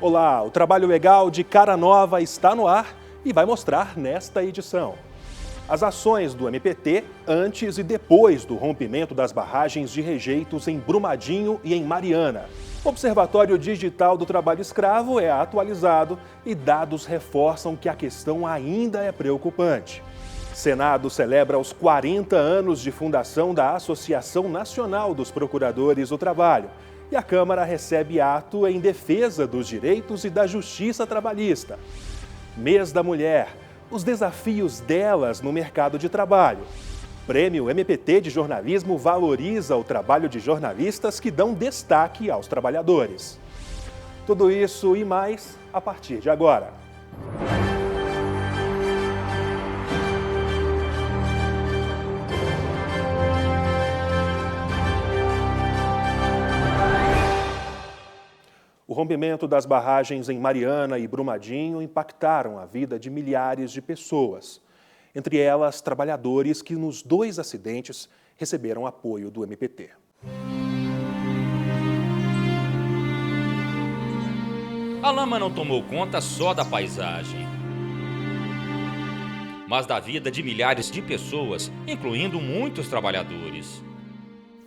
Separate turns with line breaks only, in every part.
Olá, o Trabalho Legal de Cara Nova está no ar e vai mostrar nesta edição as ações do MPT antes e depois do rompimento das barragens de rejeitos em Brumadinho e em Mariana. O Observatório Digital do Trabalho Escravo é atualizado e dados reforçam que a questão ainda é preocupante. Senado celebra os 40 anos de fundação da Associação Nacional dos Procuradores do Trabalho e a Câmara recebe ato em defesa dos direitos e da justiça trabalhista. Mês da Mulher, os desafios delas no mercado de trabalho. Prêmio MPT de Jornalismo valoriza o trabalho de jornalistas que dão destaque aos trabalhadores. Tudo isso e mais a partir de agora. O rompimento das barragens em Mariana e Brumadinho impactaram a vida de milhares de pessoas. Entre elas, trabalhadores que nos dois acidentes receberam apoio do MPT.
A lama não tomou conta só da paisagem, mas da vida de milhares de pessoas, incluindo muitos trabalhadores.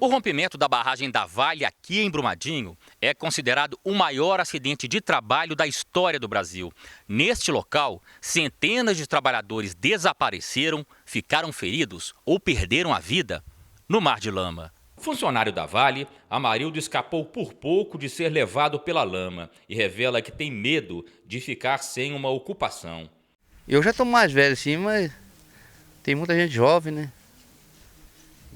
O rompimento da barragem da Vale aqui em Brumadinho é considerado o maior acidente de trabalho da história do Brasil. Neste local, centenas de trabalhadores desapareceram, ficaram feridos ou perderam a vida no mar de lama. Funcionário da Vale, Amarildo escapou por pouco de ser levado pela lama e revela que tem medo de ficar sem uma ocupação.
Eu já estou mais velho sim, mas tem muita gente jovem, né?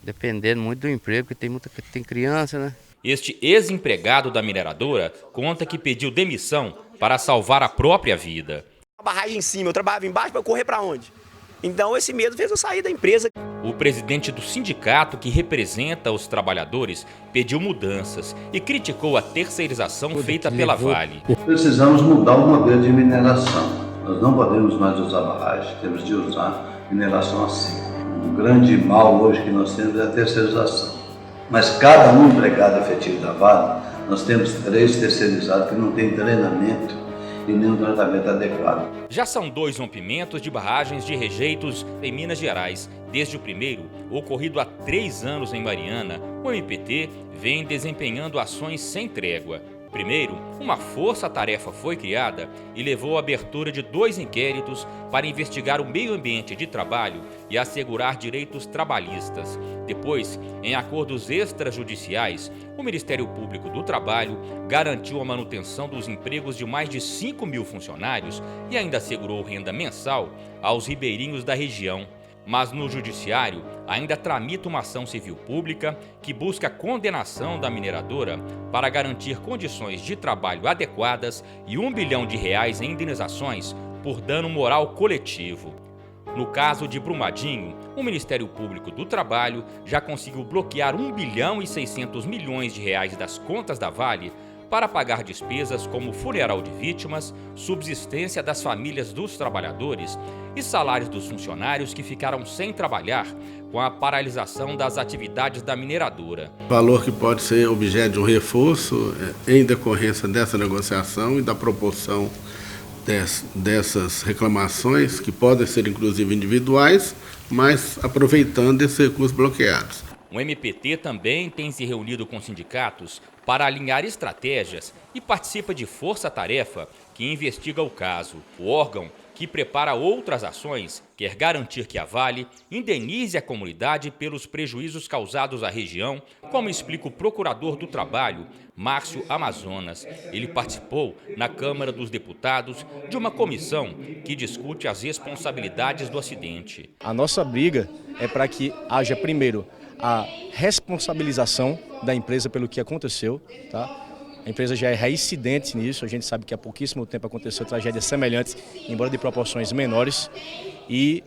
Dependendo muito do emprego, porque tem criança, né?
Este ex-empregado da mineradora conta que pediu demissão para salvar a própria vida.
A barragem em cima, eu trabalhava embaixo para correr para onde? Então esse medo fez eu sair da empresa.
O presidente do sindicato que representa os trabalhadores pediu mudanças e criticou a terceirização feita pela Vale.
Precisamos mudar o modelo de mineração. Nós não podemos mais usar barragem, temos de usar mineração assim. O grande mal hoje que nós temos é a terceirização. Mas cada um empregado efetivo da Vale, nós temos 3 terceirizados que não têm treinamento e nenhum tratamento adequado.
Já são 2 rompimentos de barragens de rejeitos em Minas Gerais. Desde o primeiro, ocorrido há 3 anos em Mariana, o MPT vem desempenhando ações sem trégua. Primeiro, uma força-tarefa foi criada e levou à abertura de 2 inquéritos para investigar o meio ambiente de trabalho e assegurar direitos trabalhistas. Depois, em acordos extrajudiciais, o Ministério Público do Trabalho garantiu a manutenção dos empregos de mais de 5 mil funcionários e ainda assegurou renda mensal aos ribeirinhos da região. Mas no Judiciário ainda tramita uma ação civil pública que busca a condenação da mineradora para garantir condições de trabalho adequadas e R$ 1 bilhão em indenizações por dano moral coletivo. No caso de Brumadinho, o Ministério Público do Trabalho já conseguiu bloquear R$ 1 bilhão e 600 milhões das contas da Vale para pagar despesas como funeral de vítimas, subsistência das famílias dos trabalhadores e salários dos funcionários que ficaram sem trabalhar com a paralisação das atividades da mineradora.
Valor que pode ser objeto de um reforço em decorrência dessa negociação e da proporção dessas reclamações, que podem ser inclusive individuais, mas aproveitando esses recursos bloqueados.
O MPT também tem se reunido com sindicatos para alinhar estratégias e participa de força-tarefa que investiga o caso. O órgão, que prepara outras ações, quer garantir que a Vale indenize a comunidade pelos prejuízos causados à região, como explica o procurador do Trabalho, Márcio Amazonas. Ele participou na Câmara dos Deputados de uma comissão que discute as responsabilidades do acidente.
A nossa briga é para que haja, primeiro, a responsabilização da empresa pelo que aconteceu, tá? A empresa já é reincidente nisso, a gente sabe que há pouquíssimo tempo aconteceu tragédias semelhantes, embora de proporções menores. E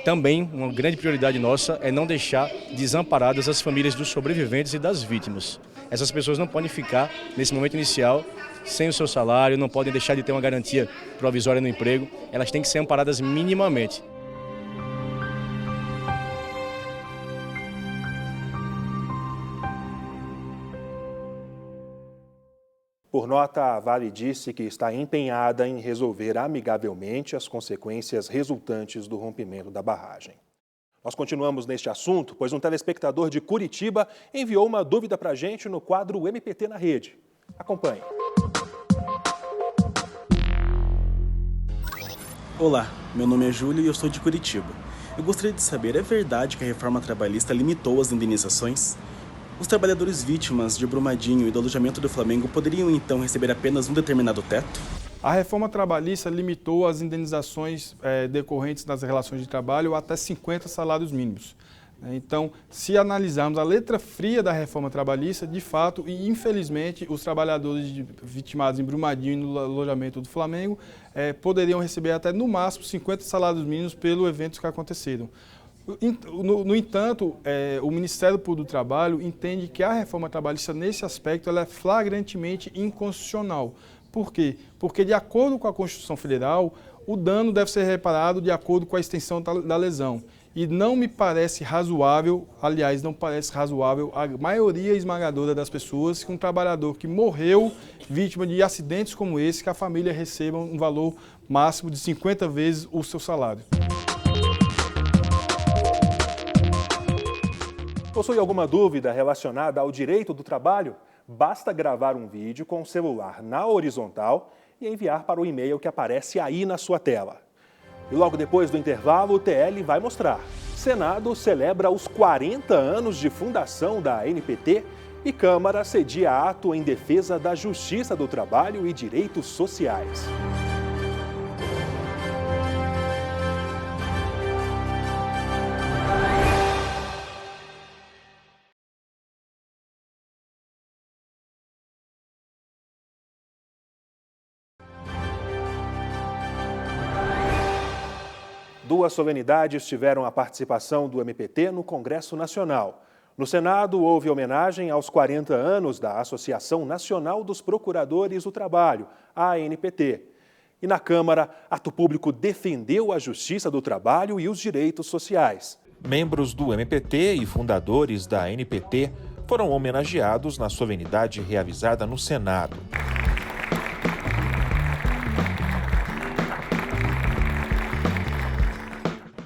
também uma grande prioridade nossa é não deixar desamparadas as famílias dos sobreviventes e das vítimas. Essas pessoas não podem ficar, nesse momento inicial, sem o seu salário, não podem deixar de ter uma garantia provisória no emprego, elas têm que ser amparadas minimamente.
Por nota, a Vale disse que está empenhada em resolver amigavelmente as consequências resultantes do rompimento da barragem. Nós continuamos neste assunto, pois um telespectador de Curitiba enviou uma dúvida para a gente no quadro MPT na Rede. Acompanhe.
Olá, meu nome é Júlio e eu sou de Curitiba. Eu gostaria de saber, é verdade que a reforma trabalhista limitou as indenizações? Os trabalhadores vítimas de Brumadinho e do alojamento do Flamengo poderiam então receber apenas um determinado teto?
A reforma trabalhista limitou as indenizações decorrentes das relações de trabalho até 50 salários mínimos. Então, se analisarmos a letra fria da reforma trabalhista, de fato, e infelizmente, os trabalhadores vitimados em Brumadinho e no alojamento do Flamengo poderiam receber até, no máximo, 50 salários mínimos pelos eventos que aconteceram. No entanto, o Ministério Público do Trabalho entende que a reforma trabalhista, nesse aspecto, ela é flagrantemente inconstitucional. Por quê? Porque, de acordo com a Constituição Federal, o dano deve ser reparado de acordo com a extensão da lesão. E não me parece razoável, aliás, não parece razoável a maioria esmagadora das pessoas que um trabalhador que morreu vítima de acidentes como esse, que a família receba um valor máximo de 50 vezes o seu salário.
Possui alguma dúvida relacionada ao direito do trabalho? Basta gravar um vídeo com o celular na horizontal e enviar para o e-mail que aparece aí na sua tela. E logo depois do intervalo, o TL vai mostrar. Senado celebra os 40 anos de fundação da ANPT e Câmara cedia ato em defesa da Justiça do Trabalho e direitos sociais. Duas solenidades tiveram a participação do MPT no Congresso Nacional. No Senado, houve homenagem aos 40 anos da Associação Nacional dos Procuradores do Trabalho, a ANPT. E na Câmara, ato público defendeu a justiça do trabalho e os direitos sociais.
Membros do MPT e fundadores da ANPT foram homenageados na solenidade realizada no Senado.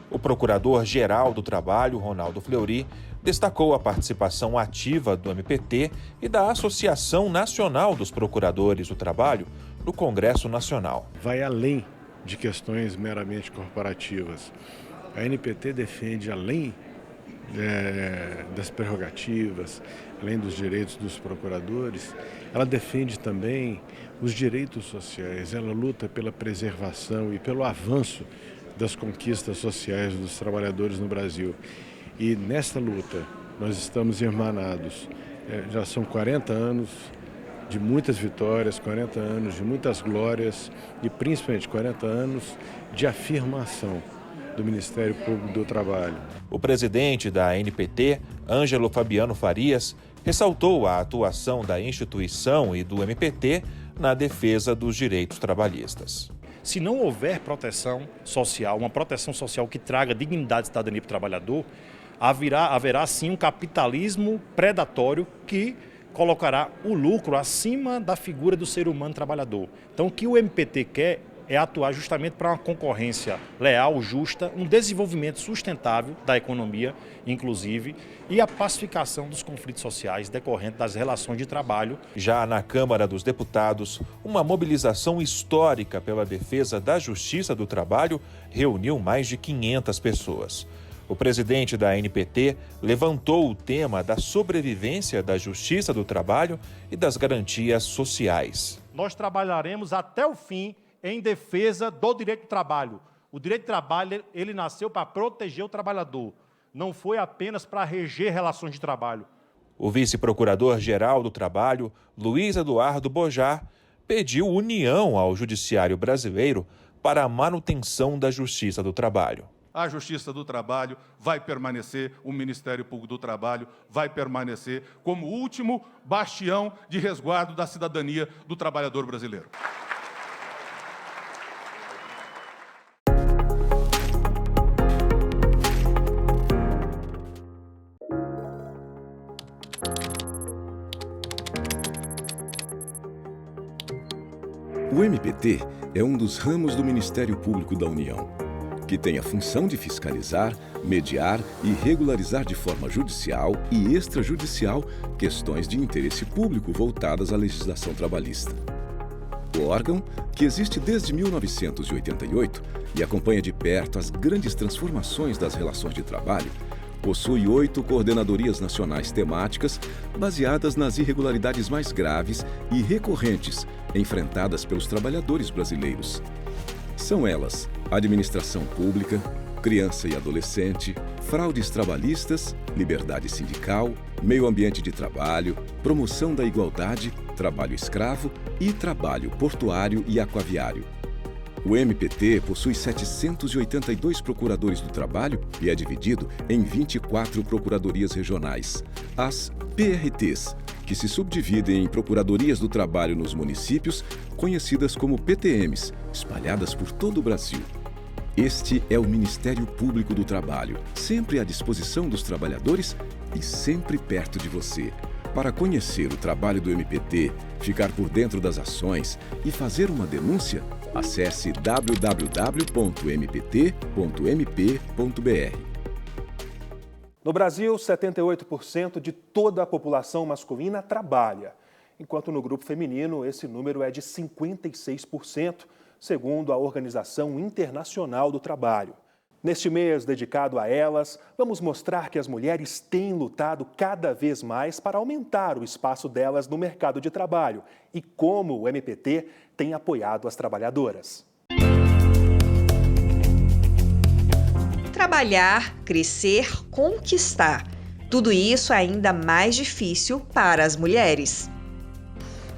O Procurador-Geral do Trabalho, Ronaldo Fleury, destacou a participação ativa do MPT e da Associação Nacional dos Procuradores do Trabalho no Congresso Nacional.
Vai além de questões meramente corporativas. A ANPT defende, além das prerrogativas, além dos direitos dos procuradores, ela defende também os direitos sociais. Ela luta pela preservação e pelo avanço das conquistas sociais dos trabalhadores no Brasil. E nesta luta nós estamos irmanados. Já são 40 anos de muitas vitórias, 40 anos de muitas glórias e principalmente 40 anos de afirmação do Ministério Público do Trabalho.
O presidente da ANPT, Ângelo Fabiano Farias, ressaltou a atuação da instituição e do MPT na defesa dos direitos trabalhistas.
Se não houver proteção social, uma proteção social que traga dignidade e cidadania para o trabalhador, haverá sim um capitalismo predatório que colocará o lucro acima da figura do ser humano trabalhador. Então o que o MPT quer é atuar justamente para uma concorrência leal, justa, um desenvolvimento sustentável da economia, inclusive, e a pacificação dos conflitos sociais decorrentes das relações de trabalho.
Já na Câmara dos Deputados, uma mobilização histórica pela defesa da Justiça do Trabalho reuniu mais de 500 pessoas. O presidente da ANPT levantou o tema da sobrevivência da Justiça do Trabalho e das garantias sociais.
Nós trabalharemos até o fim em defesa do direito do trabalho. O direito do trabalho, ele nasceu para proteger o trabalhador, não foi apenas para reger relações de trabalho.
O vice-procurador-geral do Trabalho, Luiz Eduardo Bojar, pediu união ao judiciário brasileiro para a manutenção da Justiça do Trabalho.
A Justiça do Trabalho vai permanecer, o Ministério Público do Trabalho vai permanecer como último bastião de resguardo da cidadania do trabalhador brasileiro.
MPT é um dos ramos do Ministério Público da União, que tem a função de fiscalizar, mediar e regularizar de forma judicial e extrajudicial questões de interesse público voltadas à legislação trabalhista. O órgão, que existe desde 1988 e acompanha de perto as grandes transformações das relações de trabalho, possui 8 coordenadorias nacionais temáticas baseadas nas irregularidades mais graves e recorrentes enfrentadas pelos trabalhadores brasileiros. São elas: administração pública, criança e adolescente, fraudes trabalhistas, liberdade sindical, meio ambiente de trabalho, promoção da igualdade, trabalho escravo e trabalho portuário e aquaviário. O MPT possui 782 procuradores do trabalho e é dividido em 24 procuradorias regionais, as PRTs, que se subdividem em procuradorias do trabalho nos municípios, conhecidas como PTMs, espalhadas por todo o Brasil. Este é o Ministério Público do Trabalho, sempre à disposição dos trabalhadores e sempre perto de você. Para conhecer o trabalho do MPT, ficar por dentro das ações e fazer uma denúncia, acesse www.mpt.mp.br.
No Brasil, 78% de toda a população masculina trabalha, enquanto no grupo feminino esse número é de 56%, segundo a Organização Internacional do Trabalho. Neste mês dedicado a elas, vamos mostrar que as mulheres têm lutado cada vez mais para aumentar o espaço delas no mercado de trabalho e como o MPT tem apoiado as trabalhadoras.
Trabalhar, crescer, conquistar. Tudo isso é ainda mais difícil para as mulheres.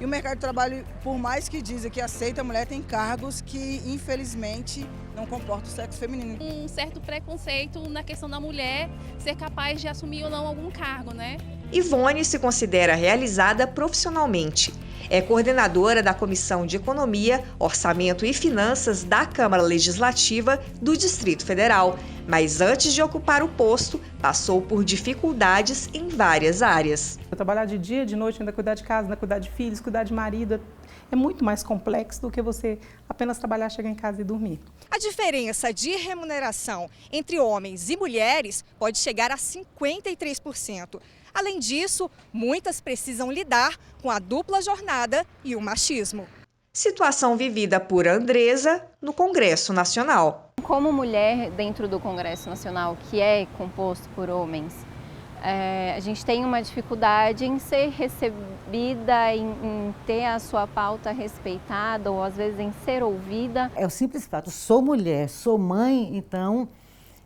E o mercado de trabalho, por mais que diz que aceita a mulher, tem cargos que, infelizmente, não comportam o sexo feminino.
Um certo preconceito na questão da mulher ser capaz de assumir ou não algum cargo, né?
Ivone se considera realizada profissionalmente. É coordenadora da Comissão de Economia, Orçamento e Finanças da Câmara Legislativa do Distrito Federal. Mas antes de ocupar o posto, passou por dificuldades em várias áreas.
Trabalhar de dia, de noite, ainda cuidar de casa, ainda cuidar de filhos, cuidar de marido, é muito mais complexo do que você apenas trabalhar, chegar em casa e dormir.
A diferença de remuneração entre homens e mulheres pode chegar a 53%. Além disso, muitas precisam lidar com a dupla jornada e o machismo.
Situação vivida por Andresa no Congresso Nacional.
Como mulher dentro do Congresso Nacional, que é composto por homens, a gente tem uma dificuldade em ser recebida, em ter a sua pauta respeitada ou às vezes em ser ouvida.
É o simples fato, sou mulher, sou mãe, então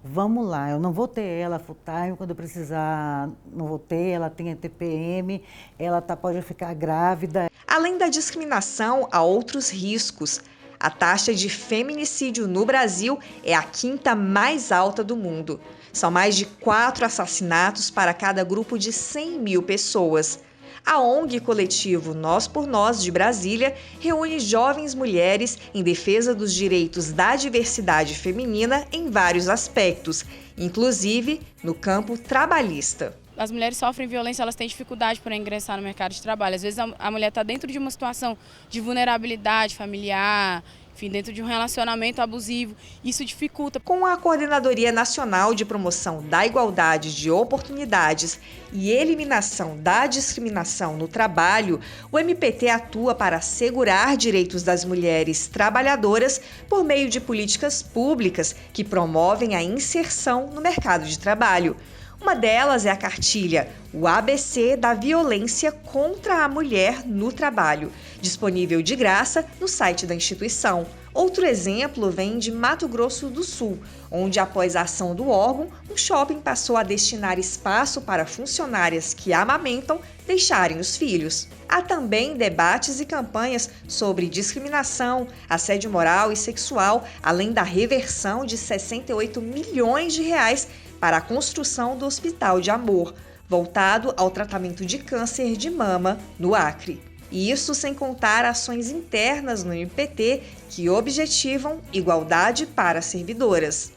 vamos lá, eu não vou ter ela full time quando eu precisar, não vou ter, ela tem TPM, ela pode ficar grávida.
Além da discriminação, há outros riscos. A taxa de feminicídio no Brasil é a 5ª mais alta do mundo. São mais de 4 assassinatos para cada grupo de 100 mil pessoas. A ONG coletivo Nós por Nós de Brasília reúne jovens mulheres em defesa dos direitos da diversidade feminina em vários aspectos, inclusive no campo trabalhista.
As mulheres sofrem violência, elas têm dificuldade para ingressar no mercado de trabalho. Às vezes a mulher está dentro de uma situação de vulnerabilidade familiar, enfim, dentro de um relacionamento abusivo. Isso dificulta.
Com a Coordenadoria Nacional de Promoção da Igualdade de Oportunidades e Eliminação da Discriminação no Trabalho, o MPT atua para assegurar direitos das mulheres trabalhadoras por meio de políticas públicas que promovem a inserção no mercado de trabalho. Uma delas é a cartilha O ABC da Violência contra a Mulher no Trabalho, disponível de graça no site da instituição. Outro exemplo vem de Mato Grosso do Sul, onde, após a ação do órgão, um shopping passou a destinar espaço para funcionárias que amamentam deixarem os filhos. Há também debates e campanhas sobre discriminação, assédio moral e sexual, além da reversão de 68 milhões de reais para a construção do Hospital de Amor, voltado ao tratamento de câncer de mama no Acre. E isso sem contar ações internas no MPT que objetivam igualdade para servidoras.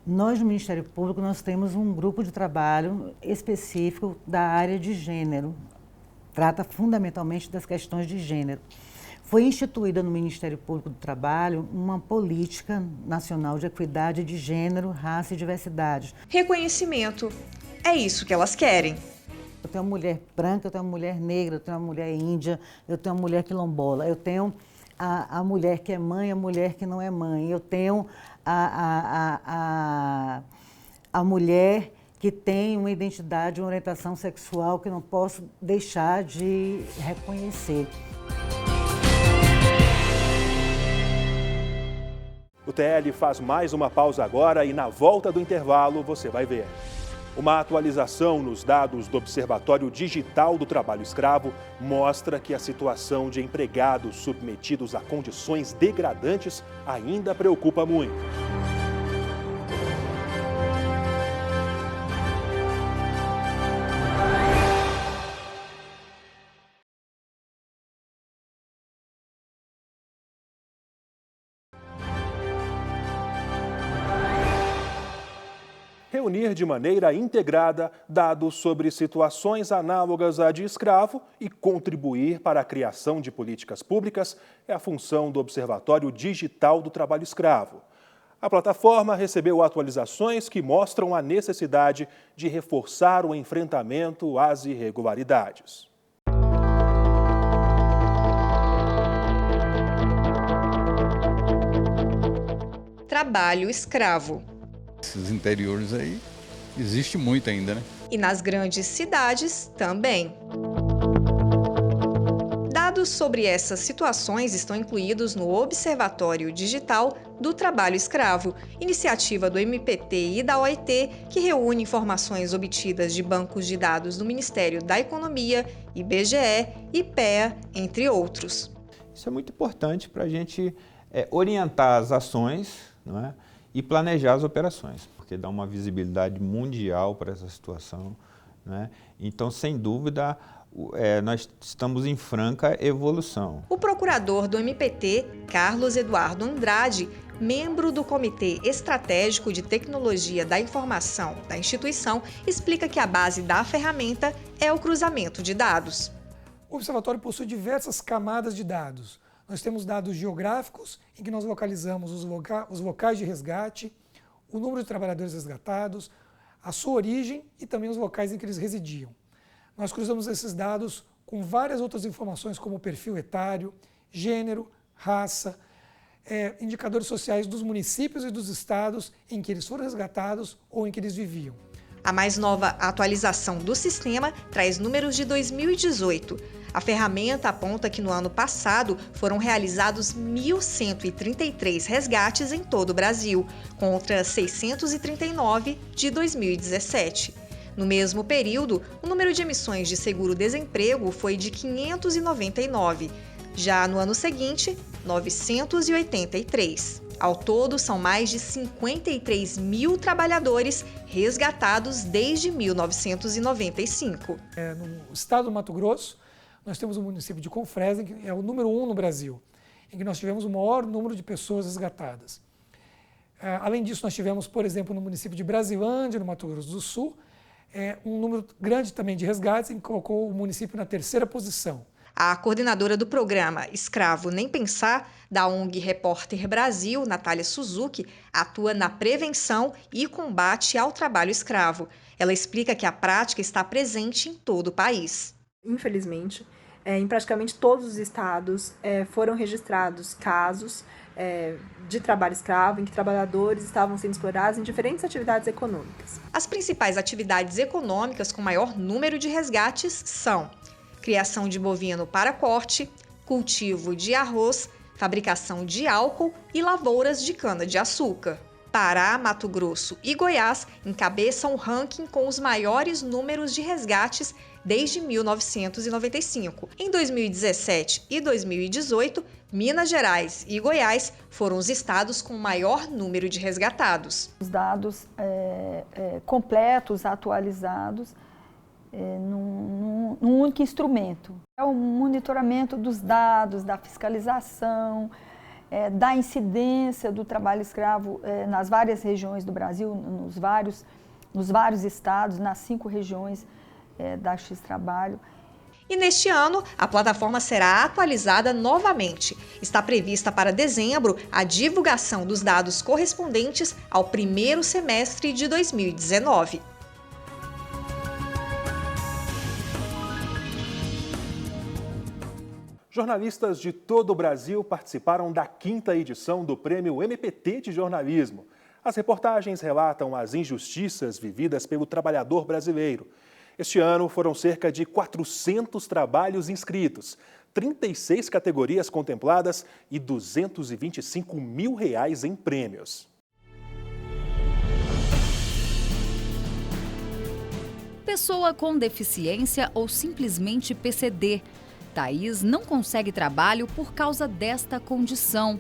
Nós, no Ministério Público, nós temos um grupo de trabalho específico da área de gênero. Trata fundamentalmente das questões de gênero. Foi instituída no Ministério Público do Trabalho uma política nacional de equidade de gênero, raça e diversidade.
Reconhecimento. É isso que elas querem.
Eu tenho uma mulher branca, eu tenho uma mulher negra, eu tenho uma mulher índia, eu tenho uma mulher quilombola, eu tenho a mulher que é mãe, a mulher que não é mãe, eu tenho a mulher que tem uma identidade, uma orientação sexual que não posso deixar de reconhecer.
O TL faz mais uma pausa agora e na volta do intervalo você vai ver. Uma atualização nos dados do Observatório Digital do Trabalho Escravo mostra que a situação de empregados submetidos a condições degradantes ainda preocupa muito. Reunir de maneira integrada dados sobre situações análogas à de escravo e contribuir para a criação de políticas públicas é a função do Observatório Digital do Trabalho Escravo. A plataforma recebeu atualizações que mostram a necessidade de reforçar o enfrentamento às irregularidades.
Trabalho escravo.
Esses interiores aí, existe muito ainda, né?
E nas grandes cidades também. Dados sobre essas situações estão incluídos no Observatório Digital do Trabalho Escravo, iniciativa do MPT e da OIT, que reúne informações obtidas de bancos de dados do Ministério da Economia, IBGE, IPEA, entre outros.
Isso é muito importante para a gente orientar as ações, não é? E planejar as operações, porque dá uma visibilidade mundial para essa situação, né? Então, sem dúvida, nós estamos em franca evolução.
O procurador do MPT, Carlos Eduardo Andrade, membro do Comitê Estratégico de Tecnologia da Informação da instituição, explica que a base da ferramenta é o cruzamento de dados.
O observatório possui diversas camadas de dados. Nós temos dados geográficos, em que nós localizamos os locais de resgate, o número de trabalhadores resgatados, a sua origem e também os locais em que eles residiam. Nós cruzamos esses dados com várias outras informações, como perfil etário, gênero, raça, indicadores sociais dos municípios e dos estados em que eles foram resgatados ou em que eles viviam.
A mais nova atualização do sistema traz números de 2018. A ferramenta aponta que no ano passado foram realizados 1.133 resgates em todo o Brasil, contra 639 de 2017. No mesmo período, o número de emissões de seguro-desemprego foi de 599. Já no ano seguinte, 983. Ao todo, são mais de 53 mil trabalhadores resgatados desde 1995.
No estado do Mato Grosso, nós temos o município de Confresa, que é o número 1 no Brasil, em que nós tivemos o maior número de pessoas resgatadas. Além disso, nós tivemos, por exemplo, no município de Brasilândia, no Mato Grosso do Sul, um número grande também de resgates, em que colocou o município na 3ª posição.
A coordenadora do programa Escravo Nem Pensar, da ONG Repórter Brasil, Natália Suzuki, atua na prevenção e combate ao trabalho escravo. Ela explica que a prática está presente em todo o país.
Infelizmente, em praticamente todos os estados foram registrados casos de trabalho escravo, em que trabalhadores estavam sendo explorados em diferentes atividades econômicas.
As principais atividades econômicas com maior número de resgates são criação de bovino para corte, cultivo de arroz, fabricação de álcool e lavouras de cana-de-açúcar. Pará, Mato Grosso e Goiás encabeçam o ranking com os maiores números de resgates desde 1995. Em 2017 e 2018, Minas Gerais e Goiás foram os estados com maior número de resgatados.
Os dados completos, atualizados, num único instrumento. É o monitoramento dos dados, da fiscalização, da incidência do trabalho escravo nas várias regiões do Brasil, nos vários estados, nas 5 regiões da X-Trabalho.
E neste ano, a plataforma será atualizada novamente. Está prevista para dezembro a divulgação dos dados correspondentes ao primeiro semestre de 2019.
Jornalistas de todo o Brasil participaram da 5ª edição do Prêmio MPT de Jornalismo. As reportagens relatam as injustiças vividas pelo trabalhador brasileiro. Este ano foram cerca de 400 trabalhos inscritos, 36 categorias contempladas e R$ 225 mil em prêmios.
Pessoa com deficiência ou simplesmente PCD. Thaís não consegue trabalho por causa desta condição.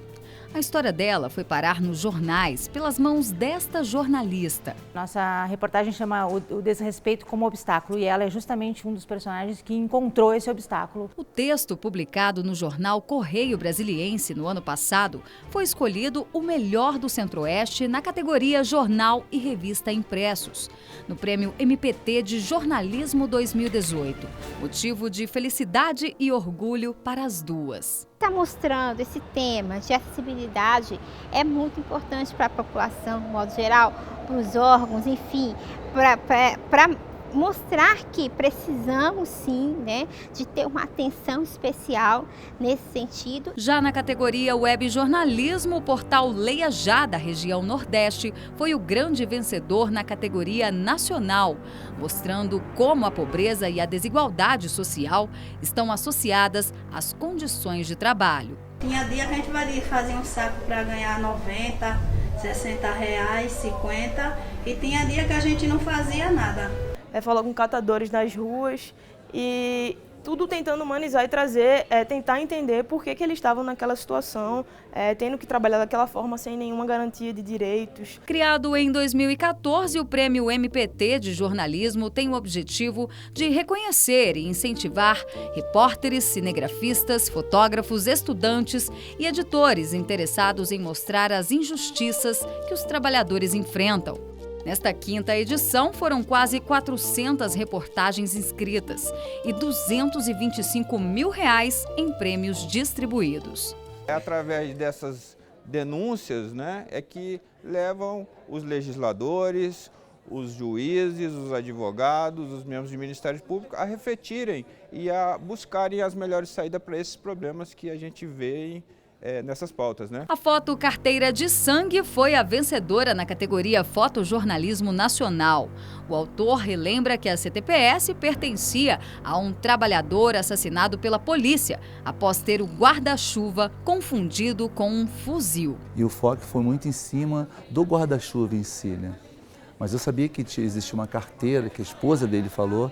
A história dela foi parar nos jornais pelas mãos desta jornalista.
Nossa reportagem chama o desrespeito como obstáculo e ela é justamente um dos personagens que encontrou esse obstáculo.
O texto publicado no jornal Correio Brasiliense no ano passado foi escolhido o melhor do Centro-Oeste na categoria Jornal e Revista Impressos, no Prêmio MPT de Jornalismo 2018. Motivo de felicidade e orgulho para as duas.
Está mostrando esse tema de acessibilidade é muito importante para a população, de modo geral, para os órgãos, enfim, para mostrar que precisamos sim, né, de ter uma atenção especial nesse sentido.
Já na categoria Web Jornalismo, o portal Leia Já, da região Nordeste, foi o grande vencedor na categoria nacional, mostrando como a pobreza e a desigualdade social estão associadas às condições de trabalho.
Tinha dia que a gente vai fazer um saco para ganhar 90, 60 reais, 50, e tinha dia que a gente não fazia nada.
Falar com catadores nas ruas e tudo tentando humanizar e trazer, tentar entender por que eles estavam naquela situação, tendo que trabalhar daquela forma sem nenhuma garantia de direitos.
Criado em 2014, o Prêmio MPT de Jornalismo tem o objetivo de reconhecer e incentivar repórteres, cinegrafistas, fotógrafos, estudantes e editores interessados em mostrar as injustiças que os trabalhadores enfrentam. Nesta 5ª edição, foram quase 400 reportagens inscritas e R$ 225 mil em prêmios distribuídos.
É através dessas denúncias, né, é que levam os legisladores, os juízes, os advogados, os membros do Ministério Público a refletirem e a buscarem as melhores saídas para esses problemas que a gente vê nessas pautas, né?
A foto Carteira de Sangue foi a vencedora na categoria Fotojornalismo Nacional. O autor relembra que a CTPS pertencia a um trabalhador assassinado pela polícia após ter o guarda-chuva confundido com um fuzil.
E o foco foi muito em cima do guarda-chuva em si, né? Mas eu sabia que existia uma carteira, que a esposa dele falou,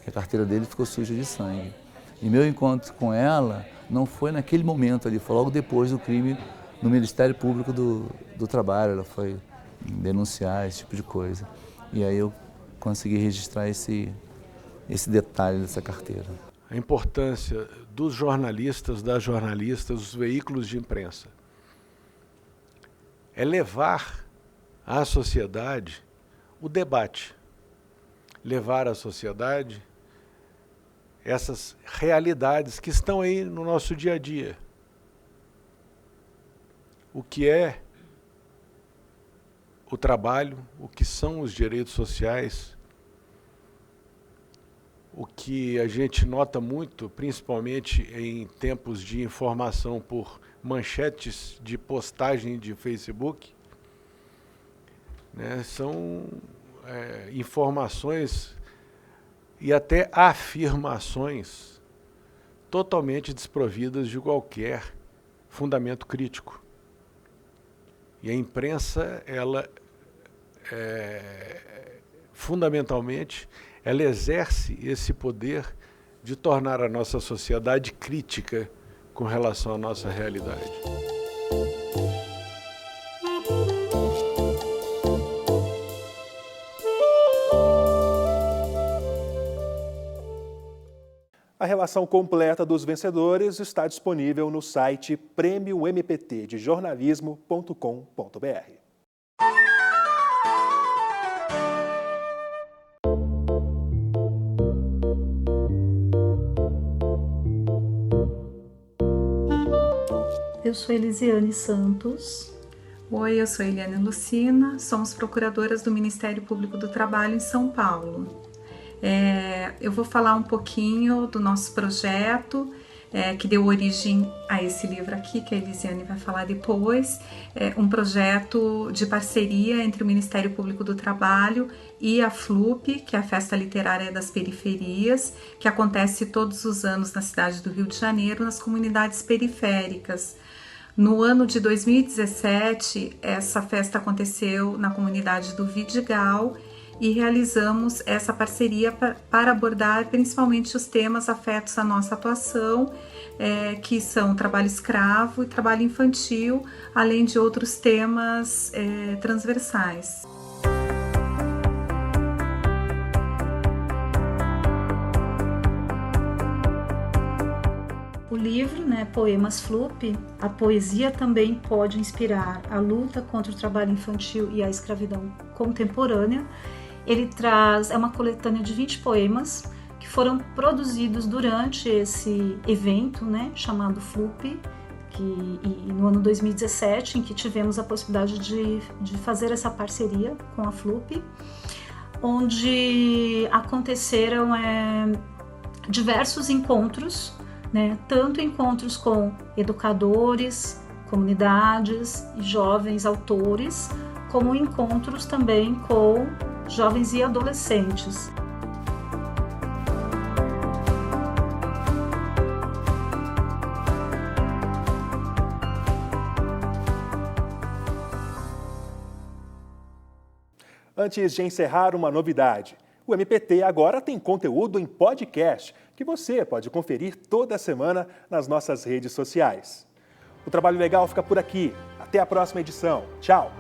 que a carteira dele ficou suja de sangue. E meu encontro com ela não foi naquele momento ali, foi logo depois do crime no Ministério Público do Trabalho. Ela foi denunciar esse tipo de coisa. E aí eu consegui registrar esse detalhe dessa carteira.
A importância dos jornalistas, das jornalistas, dos veículos de imprensa é levar à sociedade o debate, levar à sociedade essas realidades que estão aí no nosso dia a dia. O que é o trabalho, o que são os direitos sociais, o que a gente nota muito, principalmente em tempos de informação por manchetes de postagem de Facebook, né, são informações e até afirmações totalmente desprovidas de qualquer fundamento crítico. E a imprensa, ela, fundamentalmente, ela exerce esse poder de tornar a nossa sociedade crítica com relação à nossa realidade.
A relação completa dos vencedores está disponível no site prêmiomptdejornalismo.com.br.
Eu sou Elisiane Santos.
Oi, eu sou Eliane Lucina, somos procuradoras do Ministério Público do Trabalho em São Paulo. Eu vou falar um pouquinho do nosso projeto, que deu origem a esse livro aqui, que a Elisiane vai falar depois. É um projeto de parceria entre o Ministério Público do Trabalho e a FLUP, que é a Festa Literária das Periferias, que acontece todos os anos na cidade do Rio de Janeiro, nas comunidades periféricas. No ano de 2017, essa festa aconteceu na comunidade do Vidigal e realizamos essa parceria para abordar principalmente os temas afetos à nossa atuação, que são trabalho escravo e trabalho infantil, além de outros temas transversais.
O livro, Poemas FLUP, a poesia também pode inspirar a luta contra o trabalho infantil e a escravidão contemporânea. Ele traz, é uma coletânea de 20 poemas que foram produzidos durante esse evento, chamado FLUP, e no ano 2017, em que tivemos a possibilidade de fazer essa parceria com a FLUP, onde aconteceram diversos encontros, tanto encontros com educadores, comunidades e jovens autores, como encontros também com jovens e adolescentes.
Antes de encerrar, uma novidade. O MPT agora tem conteúdo em podcast, que você pode conferir toda semana nas nossas redes sociais. O Trabalho Legal fica por aqui. Até a próxima edição. Tchau!